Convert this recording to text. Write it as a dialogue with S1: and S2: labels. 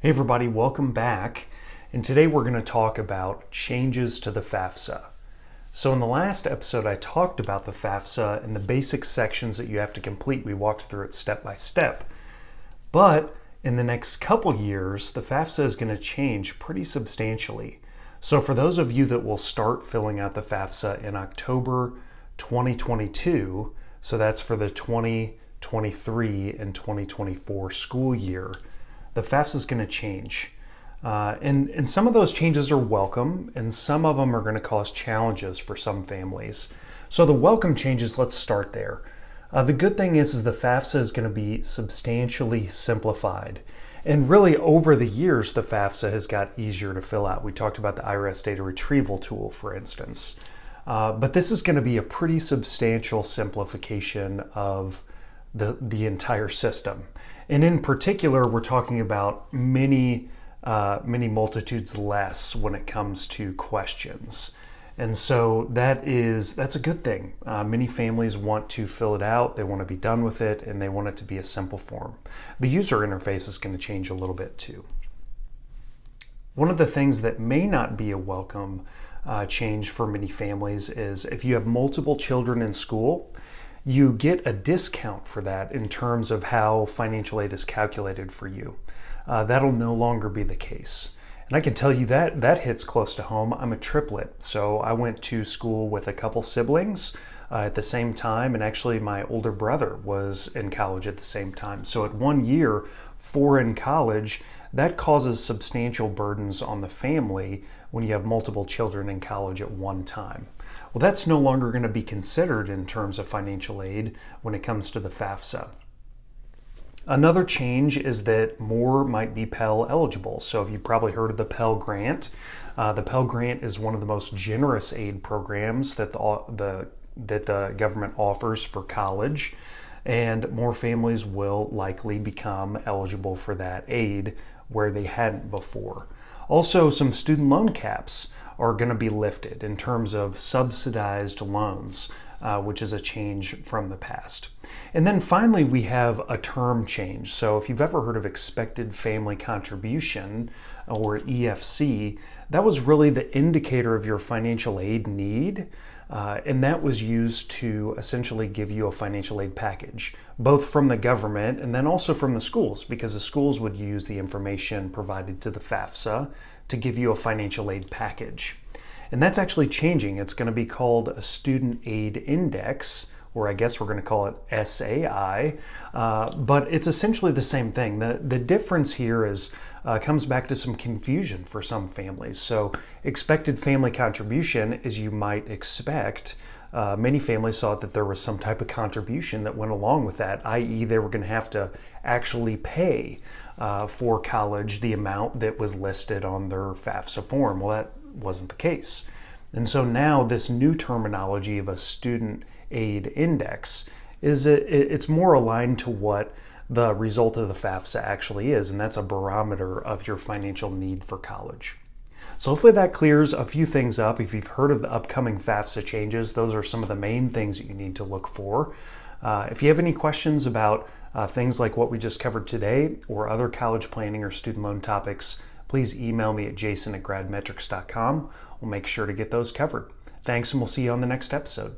S1: Hey everybody, welcome back. And today we're going to talk about changes to the FAFSA. So in the last episode, I talked about the FAFSA and the basic sections that you have to complete. We walked through it step by step. But in the next couple years, the FAFSA is going to change pretty substantially. So for those of you that will start filling out the FAFSA in October 2022, so that's for the 2023 and 2024 school year, the FAFSA is going to change. And some of those changes are welcome, and some of them are going to cause challenges for some families. So the welcome changes, let's start there. The good thing is the FAFSA is going to be substantially simplified. And really over the years, the FAFSA has got easier to fill out. We talked about the IRS data retrieval tool, for instance. But this is going to be a pretty substantial simplification of the entire system. And in particular, we're talking about many multitudes less when it comes to questions. And so that's a good thing. Many families want to fill it out, they want to be done with it, and they want it to be a simple form. The user interface is going to change a little bit too. One of the things that may not be a welcome change for many families is if you have multiple children in school, you get a discount for that in terms of how financial aid is calculated for you. That'll no longer be the case. And I can tell you that hits close to home. I'm a triplet, so I went to school with a couple siblings at the same time, and actually my older brother was in college at the same time. So at 1 year, 4 in college, that causes substantial burdens on the family when you have multiple children in college at one time. Well, that's no longer going to be considered in terms of financial aid when it comes to the FAFSA. Another change is that more might be Pell eligible. So if you've probably heard of the Pell Grant, the Pell Grant is one of the most generous aid programs that the government offers for college, and more families will likely become eligible for that aid where they hadn't before. Also, some student loan caps are going to be lifted in terms of subsidized loans, which is a change from the past. And then finally, we have a term change. So if you've ever heard of expected family contribution, or EFC, that was really the indicator of your financial aid need. And that was used to essentially give you a financial aid package, both from the government and then also from the schools, because the schools would use the information provided to the FAFSA to give you a financial aid package. And that's actually changing. It's going to be called a Student Aid Index, or I guess we're going to call it SAI, but it's essentially the same thing. The difference here is comes back to some confusion for some families. So expected family contribution, as you might expect, many families thought that there was some type of contribution that went along with that, i.e. they were going to have to actually pay for college the amount that was listed on their FAFSA form. Well, that wasn't the case. And so now this new terminology of a student aid index it's more aligned to what the result of the FAFSA actually is, and that's a barometer of your financial need for college. So hopefully that clears a few things up. If you've heard of the upcoming FAFSA changes, those are some of the main things that you need to look for. If you have any questions about things like what we just covered today or other college planning or student loan topics, please email me at jason@gradmetrics.com. We'll make sure to get those covered. Thanks, and we'll see you on the next episode.